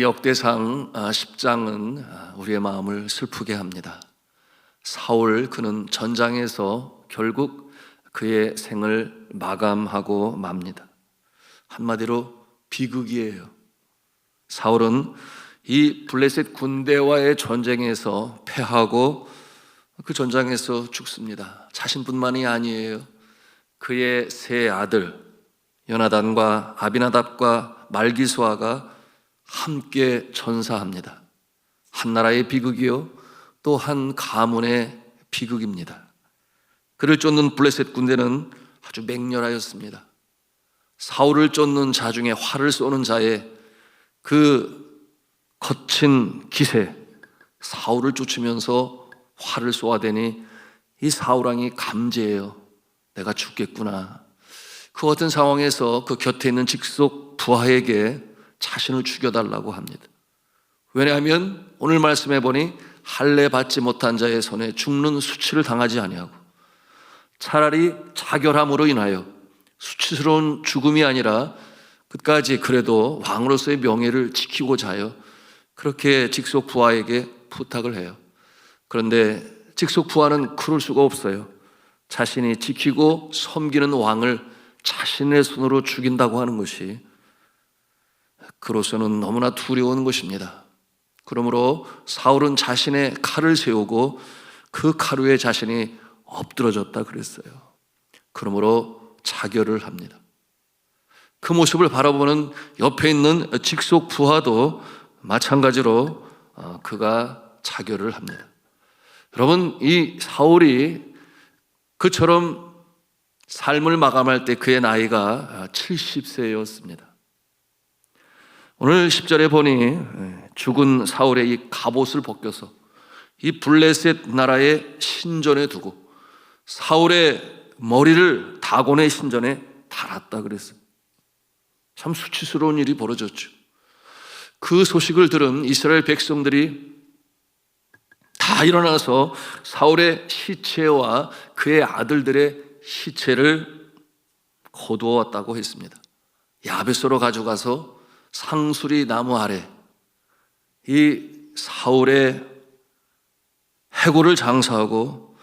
역대상 10장은 우리의 마음을 슬프게 합니다. 사울 그는 전장에서 결국 그의 생을 마감하고 맙니다. 한마디로 비극이에요. 사울은 이 블레셋 군대와의 전쟁에서 패하고 그 전장에서 죽습니다. 자신뿐만이 아니에요. 그의 세 아들 요나단과 아비나답과 말기수아가 함께 전사합니다. 한 나라의 비극이요, 또 한 가문의 비극입니다. 그를 쫓는 블레셋 군대는 아주 맹렬하였습니다. 사울을 쫓는 자 중에 활을 쏘는 자의 그 거친 기세, 사울을 쫓으면서 활을 쏘아대니 이 사울왕이 감지해요. 내가 죽겠구나. 그 같은 상황에서 그 곁에 있는 직속 부하에게 자신을 죽여달라고 합니다. 왜냐하면 오늘 말씀해 보니 할례 받지 못한 자의 손에 죽는 수치를 당하지 아니하고 차라리 자결함으로 인하여 수치스러운 죽음이 아니라 끝까지 그래도 왕으로서의 명예를 지키고자 하여 그렇게 직속 부하에게 부탁을 해요. 그런데 직속 부하는 그럴 수가 없어요. 자신이 지키고 섬기는 왕을 자신의 손으로 죽인다고 하는 것이 그로서는 너무나 두려운 것입니다. 그러므로 사울은 자신의 칼을 세우고 그 칼 위에 자신이 엎드러졌다 그랬어요. 그러므로 자결을 합니다. 그 모습을 바라보는 옆에 있는 직속 부하도 마찬가지로 그가 자결을 합니다. 여러분, 이 사울이 그처럼 삶을 마감할 때 그의 나이가 70세였습니다. 오늘 10절에 보니 죽은 사울의 이 갑옷을 벗겨서 이 블레셋 나라의 신전에 두고 사울의 머리를 다곤의 신전에 달았다 그랬어요. 참 수치스러운 일이 벌어졌죠. 그 소식을 들은 이스라엘 백성들이 다 일어나서 사울의 시체와 그의 아들들의 시체를 거두어 왔다고 했습니다. 야베스로 가져가서 상수리 나무 아래 이 사울의 해골을 장사하고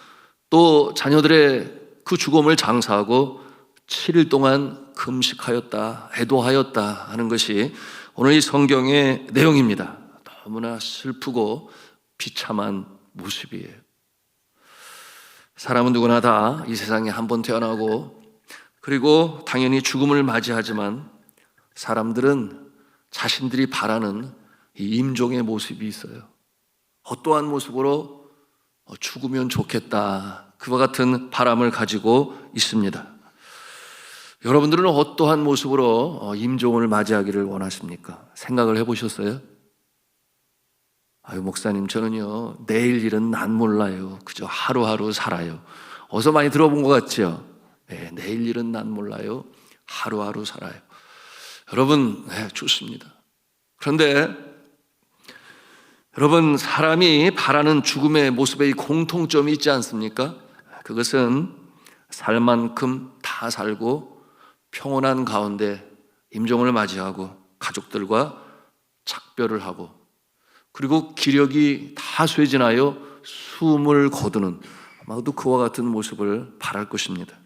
또 자녀들의 그 죽음을 장사하고 7일 동안 금식하였다, 애도하였다 하는 것이 오늘 이 성경의 내용입니다. 너무나 슬프고 비참한 모습이에요. 사람은 누구나 다 이 세상에 한 번 태어나고 그리고 당연히 죽음을 맞이하지만 사람들은 자신들이 바라는 이 임종의 모습이 있어요. 어떠한 모습으로 죽으면 좋겠다, 그와 같은 바람을 가지고 있습니다. 여러분들은 어떠한 모습으로 임종을 맞이하기를 원하십니까? 생각을 해보셨어요? 아유, 목사님, 저는요 내일 일은 난 몰라요. 그저 하루하루 살아요. 어서 많이 들어본 것 같죠? 네, 내일 일은 난 몰라요. 하루하루 살아요. 여러분, 좋습니다. 그런데 여러분, 사람이 바라는 죽음의 모습에 이 공통점이 있지 않습니까? 그것은 살 만큼 다 살고 평온한 가운데 임종을 맞이하고 가족들과 작별을 하고 그리고 기력이 다 쇠진하여 숨을 거두는, 아마도 그와 같은 모습을 바랄 것입니다.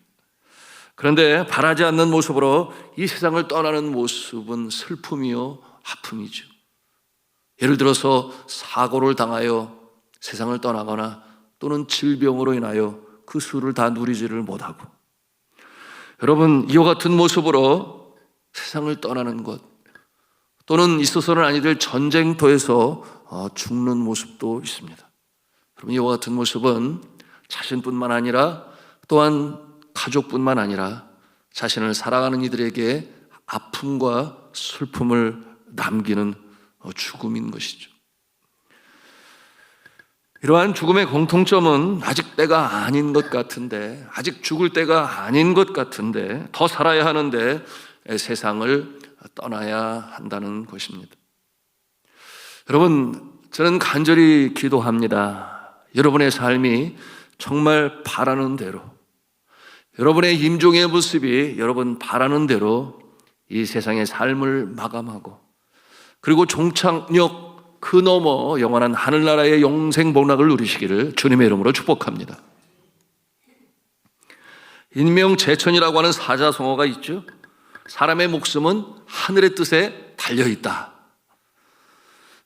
그런데 바라지 않는 모습으로 이 세상을 떠나는 모습은 슬픔이요 아픔이죠. 예를 들어서 사고를 당하여 세상을 떠나거나 또는 질병으로 인하여 그 수를 다 누리지를 못하고, 여러분, 이와 같은 모습으로 세상을 떠나는 것, 또는 있어서는 아니 될 전쟁터에서 죽는 모습도 있습니다. 여러분, 이와 같은 모습은 자신뿐만 아니라 또한 가족뿐만 아니라 자신을 사랑하는 이들에게 아픔과 슬픔을 남기는 죽음인 것이죠. 이러한 죽음의 공통점은 아직 때가 아닌 것 같은데, 아직 죽을 때가 아닌 것 같은데 더 살아야 하는데 세상을 떠나야 한다는 것입니다. 여러분, 저는 간절히 기도합니다. 여러분의 삶이 정말 바라는 대로, 여러분의 임종의 모습이 여러분 바라는 대로 이 세상의 삶을 마감하고 그리고 종착역 그 너머 영원한 하늘나라의 영생 복락을 누리시기를 주님의 이름으로 축복합니다. 인명재천이라고 하는 사자성어가 있죠. 사람의 목숨은 하늘의 뜻에 달려있다.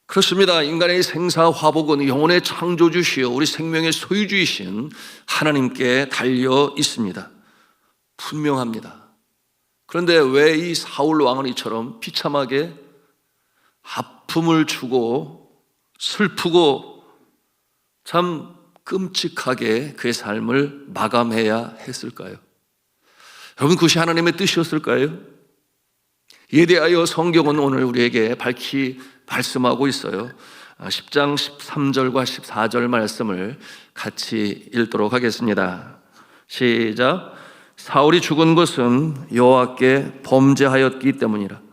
그렇습니다. 인간의 생사화복은 영혼의 창조주시여 우리 생명의 소유주이신 하나님께 달려 있습니다. 분명합니다. 그런데 왜 이 사울 왕은 이처럼 비참하게 아픔을 주고 슬프고 참 끔찍하게 그의 삶을 마감해야 했을까요? 여러분, 그것이 하나님의 뜻이었을까요? 이에 대하여 성경은 오늘 우리에게 밝히 말씀하고 있어요. 10장 13절과 14절 말씀을 같이 읽도록 하겠습니다. 시작. 사울이 죽은 것은 여호와께 범죄하였기 때문이라.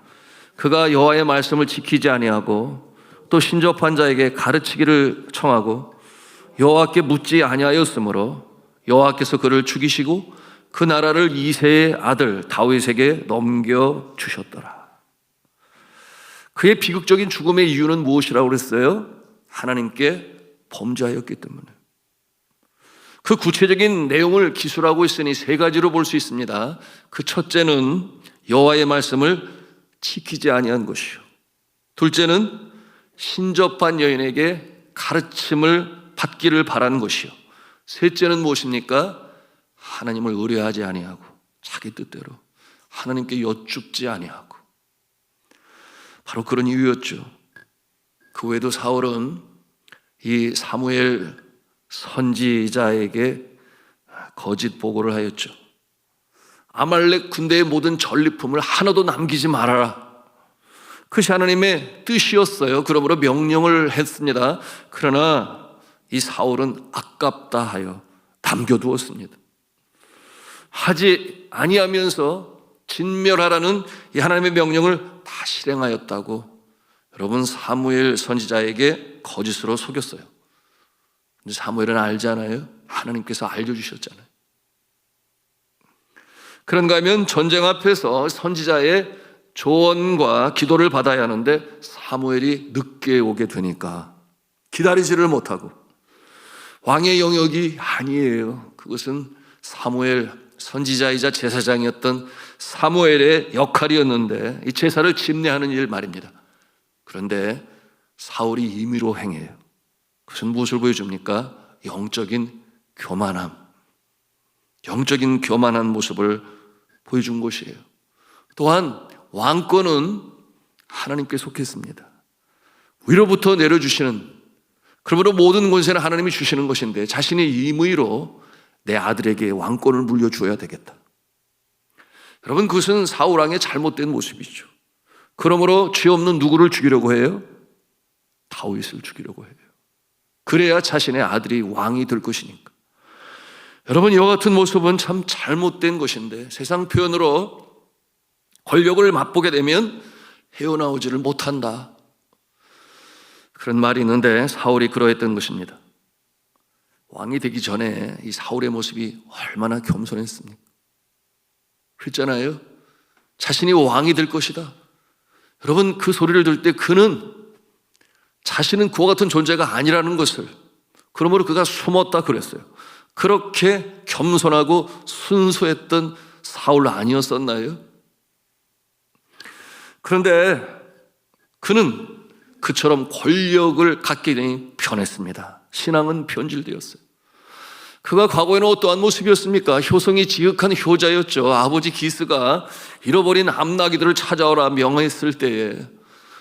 그가 여호와의 말씀을 지키지 아니하고 또 신접한 자에게 가르치기를 청하고 여호와께 묻지 아니하였으므로 여호와께서 그를 죽이시고 그 나라를 이새의 아들 다윗에게 넘겨주셨더라. 그의 비극적인 죽음의 이유는 무엇이라고 그랬어요? 하나님께 범죄하였기 때문에. 그 구체적인 내용을 기술하고 있으니 세 가지로 볼 수 있습니다. 그 첫째는 여호와의 말씀을 지키지 아니한 것이요, 둘째는 신접한 여인에게 가르침을 받기를 바라는 것이요, 셋째는 무엇입니까? 하나님을 의뢰하지 아니하고 자기 뜻대로 하나님께 여쭙지 아니하고. 바로 그런 이유였죠. 그 외에도 사울은 이 사무엘 선지자에게 거짓 보고를 하였죠. 아말렉 군대의 모든 전리품을 하나도 남기지 말아라. 그것이 하나님의 뜻이었어요. 그러므로 명령을 했습니다. 그러나 이 사울은 아깝다 하여 남겨두었습니다. 하지 아니하면서 진멸하라는 이 하나님의 명령을 다 실행하였다고 여러분 사무엘 선지자에게 거짓으로 속였어요. 근데 사무엘은 알잖아요. 하나님께서 알려주셨잖아요. 그런가 하면 전쟁 앞에서 선지자의 조언과 기도를 받아야 하는데 사무엘이 늦게 오게 되니까 기다리지를 못하고, 왕의 영역이 아니에요. 그것은 사무엘 선지자이자 제사장이었던 사무엘의 역할이었는데 이 제사를 집례하는 일 말입니다. 그런데 사울이 임의로 행해요. 그것은 무엇을 보여줍니까? 영적인 교만함, 영적인 교만한 모습을 보여준 것이에요. 또한 왕권은 하나님께 속했습니다. 위로부터 내려주시는, 그러므로 모든 권세는 하나님이 주시는 것인데 자신이 임의로 내 아들에게 왕권을 물려주어야 되겠다. 여러분, 그것은 사울 왕의 잘못된 모습이죠. 그러므로 죄 없는 누구를 죽이려고 해요? 다윗을 죽이려고 해요. 그래야 자신의 아들이 왕이 될 것이니까. 여러분, 이와 같은 모습은 참 잘못된 것인데 세상 표현으로 권력을 맛보게 되면 헤어나오지를 못한다, 그런 말이 있는데 사울이 그러했던 것입니다. 왕이 되기 전에 이 사울의 모습이 얼마나 겸손했습니까? 그랬잖아요. 자신이 왕이 될 것이다. 여러분, 그 소리를 들을 때 그는 자신은 그와 같은 존재가 아니라는 것을, 그러므로 그가 숨었다 그랬어요. 그렇게 겸손하고 순수했던 사울 아니었었나요? 그런데 그는 그처럼 권력을 갖게 되니 변했습니다. 신앙은 변질되었어요. 그가 과거에는 어떠한 모습이었습니까? 효성이 지극한 효자였죠. 아버지 기스가 잃어버린 암나귀들을 찾아오라 명했을 때에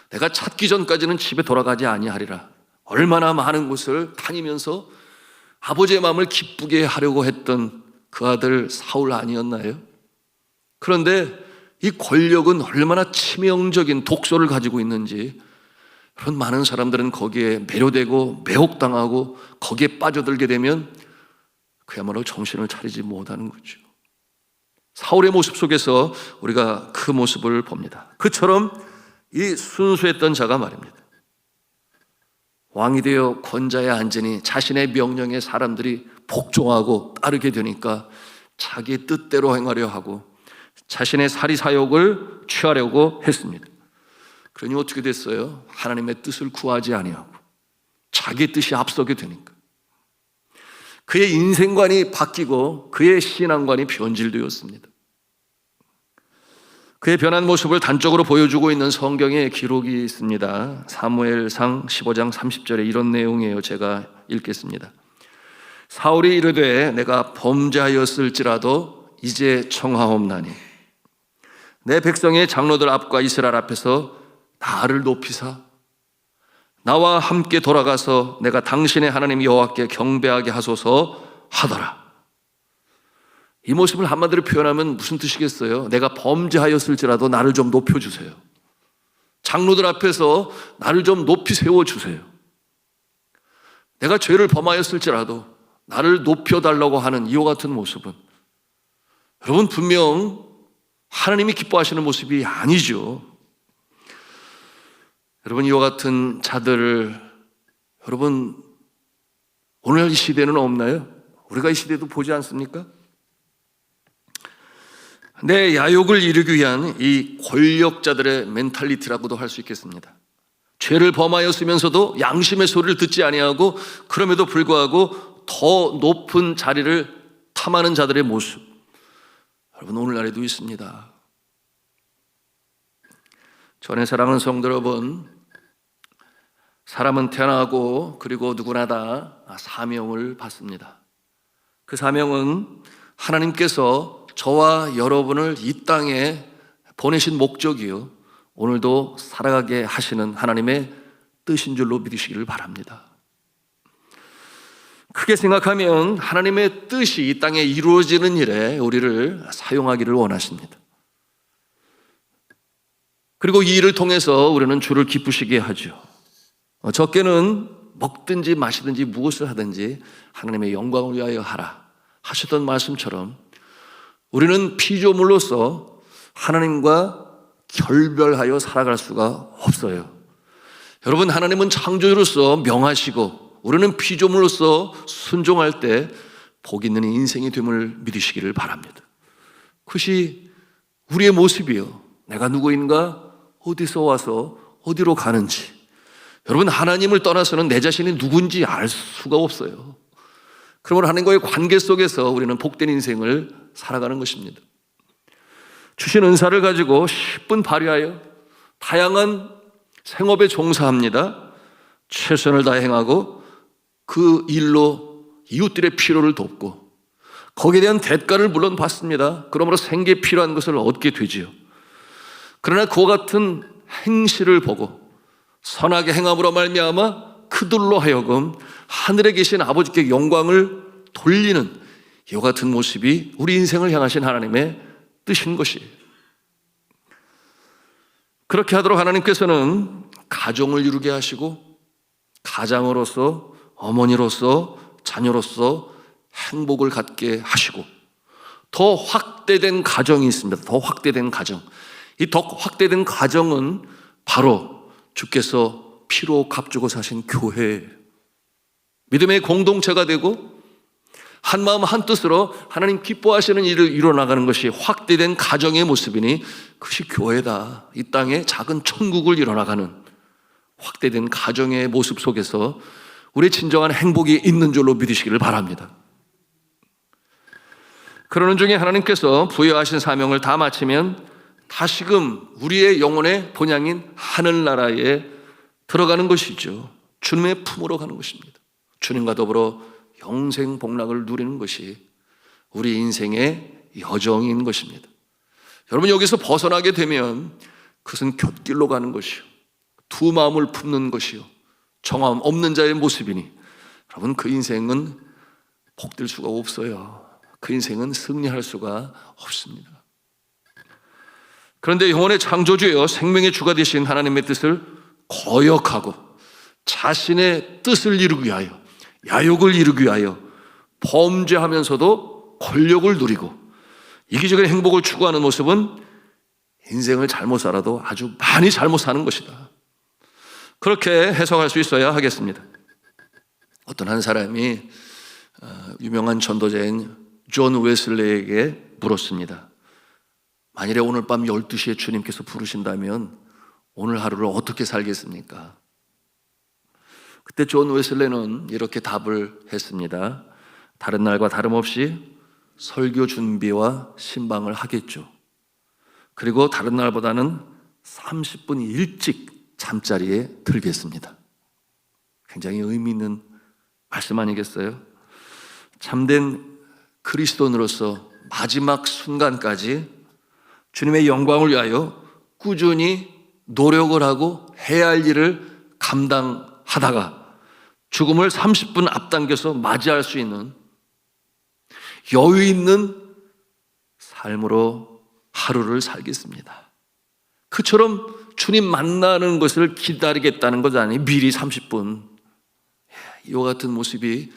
내가 찾기 전까지는 집에 돌아가지 아니하리라. 얼마나 많은 곳을 다니면서 아버지의 마음을 기쁘게 하려고 했던 그 아들 사울 아니었나요? 그런데 이 권력은 얼마나 치명적인 독소를 가지고 있는지, 그런 많은 사람들은 거기에 매료되고 매혹당하고 거기에 빠져들게 되면 그야말로 정신을 차리지 못하는 거죠. 사울의 모습 속에서 우리가 그 모습을 봅니다. 그처럼 이 순수했던 자가 말입니다. 왕이 되어 권좌에 앉으니 자신의 명령에 사람들이 복종하고 따르게 되니까 자기 뜻대로 행하려 하고 자신의 사리사욕을 취하려고 했습니다. 그러니 어떻게 됐어요? 하나님의 뜻을 구하지 아니하고 자기 뜻이 앞서게 되니까 그의 인생관이 바뀌고 그의 신앙관이 변질되었습니다. 그의 변한 모습을 단적으로 보여주고 있는 성경의 기록이 있습니다. 사무엘상 15장 30절에 이런 내용이에요. 제가 읽겠습니다. 사울이 이르되 내가 범죄하였을지라도 이제 청하옵나니 내 백성의 장로들 앞과 이스라엘 앞에서 나를 높이사 나와 함께 돌아가서 내가 당신의 하나님 여호와께 경배하게 하소서 하더라. 이 모습을 한마디로 표현하면 무슨 뜻이겠어요? 내가 범죄하였을지라도 나를 좀 높여주세요. 장로들 앞에서 나를 좀 높이 세워주세요. 내가 죄를 범하였을지라도 나를 높여달라고 하는 이와 같은 모습은 여러분 분명 하나님이 기뻐하시는 모습이 아니죠. 여러분 이와 같은 자들을 여러분 오늘 이 시대는 없나요? 우리가 이 시대도 보지 않습니까? 내 야욕을 이루기 위한 이 권력자들의 멘탈리티라고도 할 수 있겠습니다. 죄를 범하였으면서도 양심의 소리를 듣지 아니하고 그럼에도 불구하고 더 높은 자리를 탐하는 자들의 모습, 여러분 오늘날에도 있습니다. 전에 사랑하는 성도 여러분, 사람은 태어나고 그리고 누구나 다 사명을 받습니다. 그 사명은 하나님께서 저와 여러분을 이 땅에 보내신 목적이요 오늘도 살아가게 하시는 하나님의 뜻인 줄로 믿으시기를 바랍니다. 크게 생각하면 하나님의 뜻이 이 땅에 이루어지는 일에 우리를 사용하기를 원하십니다. 그리고 이 일을 통해서 우리는 주를 기쁘시게 하죠. 적게는 먹든지 마시든지 무엇을 하든지 하나님의 영광을 위하여 하라 하셨던 말씀처럼 우리는 피조물로서 하나님과 결별하여 살아갈 수가 없어요. 여러분 하나님은 창조주로서 명하시고 우리는 피조물로서 순종할 때 복 있는 인생이 됨을 믿으시기를 바랍니다. 그것이 우리의 모습이요. 내가 누구인가, 어디서 와서 어디로 가는지. 여러분 하나님을 떠나서는 내 자신이 누군지 알 수가 없어요. 그러므로 하나님과의 관계 속에서 우리는 복된 인생을 살아가는 것입니다. 주신 은사를 가지고 10분 발휘하여 다양한 생업에 종사합니다. 최선을 다해 행하고 그 일로 이웃들의 필요를 돕고 거기에 대한 대가를 물론 받습니다. 그러므로 생계에 필요한 것을 얻게 되지요. 그러나 그와 같은 행실을 보고 선하게 행함으로 말미암아 그들로 하여금 하늘에 계신 아버지께 영광을 돌리는 이와 같은 모습이 우리 인생을 향하신 하나님의 뜻인 것이에요. 그렇게 하도록 하나님께서는 가정을 이루게 하시고 가장으로서 어머니로서 자녀로서 행복을 갖게 하시고 더 확대된 가정이 있습니다. 더 확대된 가정. 이 더 확대된 가정은 바로 주께서 피로 값주고 사신 교회예요. 믿음의 공동체가 되고 한마음 한뜻으로 하나님 기뻐하시는 일을 이뤄나가는 것이 확대된 가정의 모습이니 그것이 교회다. 이 땅에 작은 천국을 이뤄나가는 확대된 가정의 모습 속에서 우리의 진정한 행복이 있는 줄로 믿으시기를 바랍니다. 그러는 중에 하나님께서 부여하신 사명을 다 마치면 다시금 우리의 영혼의 본향인 하늘나라에 들어가는 것이죠. 주님의 품으로 가는 것입니다. 주님과 더불어 영생 복락을 누리는 것이 우리 인생의 여정인 것입니다. 여러분 여기서 벗어나게 되면 그것은 곁길로 가는 것이요 두 마음을 품는 것이요 정함 없는 자의 모습이니 여러분 그 인생은 복될 수가 없어요. 그 인생은 승리할 수가 없습니다. 그런데 영혼의 창조주여 생명의 주가 되신 하나님의 뜻을 거역하고 자신의 뜻을 이루기 위하여 야욕을 이루기 위하여 범죄하면서도 권력을 누리고 이기적인 행복을 추구하는 모습은 인생을 잘못 살아도 아주 많이 잘못 사는 것이다. 그렇게 해석할 수 있어야 하겠습니다. 어떤 한 사람이 유명한 전도자인 존 웨슬레에게 물었습니다. 만일에 오늘 밤 12시에 주님께서 부르신다면 오늘 하루를 어떻게 살겠습니까? 그때 존 웨슬레는 이렇게 답을 했습니다. 다른 날과 다름없이 설교 준비와 신방을 하겠죠. 그리고 다른 날보다는 30분 일찍 잠자리에 들겠습니다. 굉장히 의미 있는 말씀 아니겠어요? 참된 그리스도인으로서 마지막 순간까지 주님의 영광을 위하여 꾸준히 노력을 하고 해야 할 일을 감당하다가 죽음을 30분 앞당겨서 맞이할 수 있는 여유 있는 삶으로 하루를 살겠습니다. 그처럼 주님 만나는 것을 기다리겠다는 것 아니 미리 30분. 이와 같은 모습이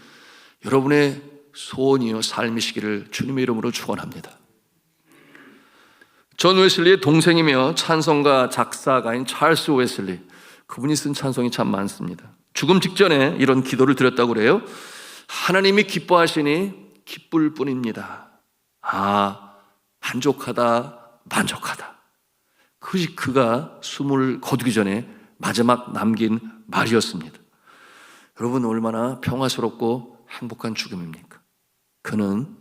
여러분의 소원이요 삶이시기를 주님의 이름으로 축원합니다. 존 웨슬리의 동생이며 찬송가 작사가인 찰스 웨슬리, 그분이 쓴 찬송이 참 많습니다. 죽음 직전에 이런 기도를 드렸다고 그래요. 하나님이 기뻐하시니 기쁠 뿐입니다. 만족하다. 그것이 그가 숨을 거두기 전에 마지막 남긴 말이었습니다. 여러분, 얼마나 평화스럽고 행복한 죽음입니까? 그는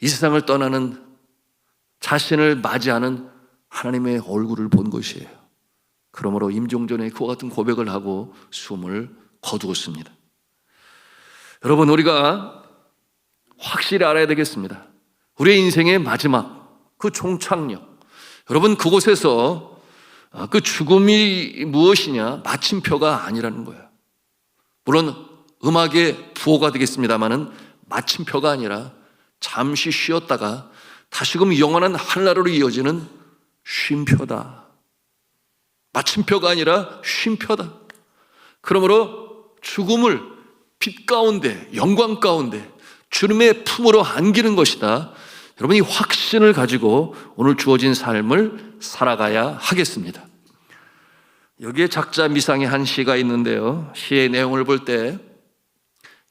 이 세상을 떠나는 자신을 맞이하는 하나님의 얼굴을 본 것이에요. 그러므로 임종전에 그와 같은 고백을 하고 숨을 거두었습니다. 여러분, 우리가 확실히 알아야 되겠습니다. 우리의 인생의 마지막, 그 종착역, 여러분, 그곳에서 그 죽음이 무엇이냐, 마침표가 아니라는 거예요. 물론 음악의 부호가 되겠습니다마는 마침표가 아니라 잠시 쉬었다가 다시금 영원한 한나라로 이어지는 쉼표다. 마침표가 아니라 쉼표다. 그러므로 죽음을 빛 가운데, 영광 가운데 주님의 품으로 안기는 것이다. 여러분, 이 확신을 가지고 오늘 주어진 삶을 살아가야 하겠습니다. 여기에 작자 미상의 한 시가 있는데요, 시의 내용을 볼 때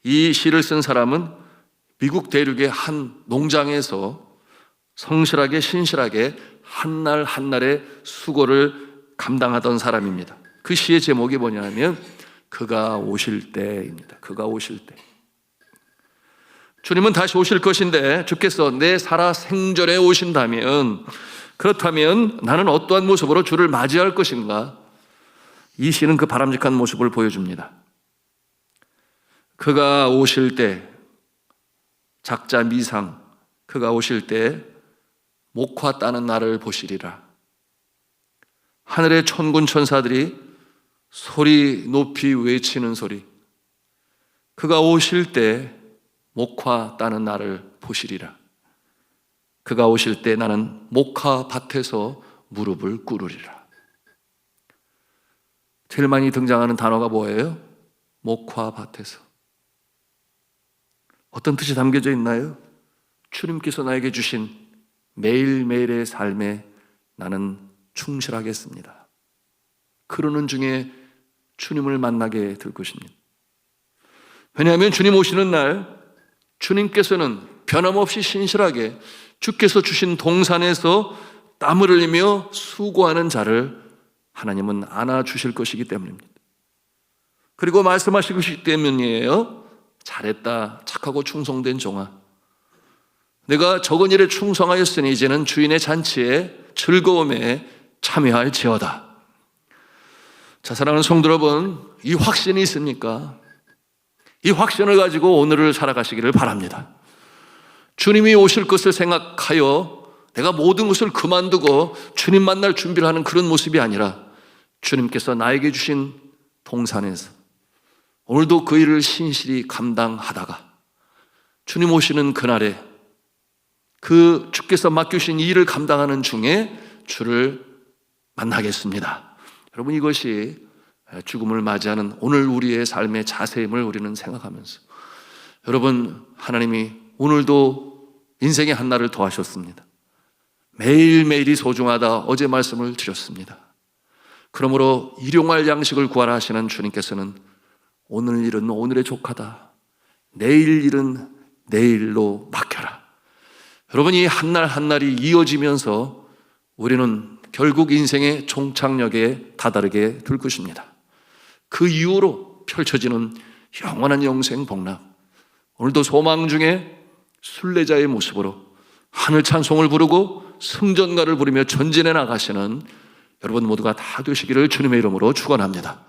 이 시를 쓴 사람은 미국 대륙의 한 농장에서 성실하게 신실하게 한 날 한 날의 수고를 감당하던 사람입니다. 그 시의 제목이 뭐냐면 그가 오실 때입니다. 그가 오실 때. 주님은 다시 오실 것인데 주께서 내 살아 생전에 오신다면, 그렇다면 나는 어떠한 모습으로 주를 맞이할 것인가? 이 시는 그 바람직한 모습을 보여줍니다. 그가 오실 때, 작자 미상, 그가 오실 때 목화 따는 날을 보시리라. 하늘의 천군 천사들이 소리 높이 외치는 소리, 그가 오실 때 목화 따는 날을 보시리라. 그가 오실 때 나는 목화 밭에서 무릎을 꿇으리라. 제일 많이 등장하는 단어가 뭐예요? 목화 밭에서. 어떤 뜻이 담겨져 있나요? 주님께서 나에게 주신 매일매일의 삶에 나는 충실하겠습니다. 그러는 중에 주님을 만나게 될 것입니다. 왜냐하면 주님 오시는 날 주님께서는 변함없이 신실하게 주께서 주신 동산에서 땀을 흘리며 수고하는 자를 하나님은 안아주실 것이기 때문입니다. 그리고 말씀하시기 때문이에요. 잘했다, 착하고 충성된 종아, 내가 적은 일에 충성하였으니 이제는 주인의 잔치에 즐거움에 참여할지어다. 자, 사랑하는 성도 여러분, 이 확신이 있습니까? 이 확신을 가지고 오늘을 살아가시기를 바랍니다. 주님이 오실 것을 생각하여 내가 모든 것을 그만두고 주님 만날 준비를 하는 그런 모습이 아니라 주님께서 나에게 주신 동산에서 오늘도 그 일을 신실히 감당하다가 주님 오시는 그날에 그 주께서 맡기신 이 일을 감당하는 중에 주를 만나겠습니다. 여러분, 이것이 죽음을 맞이하는 오늘 우리의 삶의 자세임을 우리는 생각하면서, 여러분, 하나님이 오늘도 인생의 한날을 더하셨습니다. 매일매일이 소중하다, 어제 말씀을 드렸습니다. 그러므로 일용할 양식을 구하라 하시는 주님께서는 오늘 일은 오늘에 족하다, 내일 일은 내일로 맡겨라. 여러분, 이 한날 한날이 이어지면서 우리는 결국 인생의 종착역에 다다르게 될 것입니다. 그 이후로 펼쳐지는 영원한 영생 복락, 오늘도 소망 중에 순례자의 모습으로 하늘 찬송을 부르고 승전가를 부르며 전진해 나가시는 여러분 모두가 다 되시기를 주님의 이름으로 축원합니다.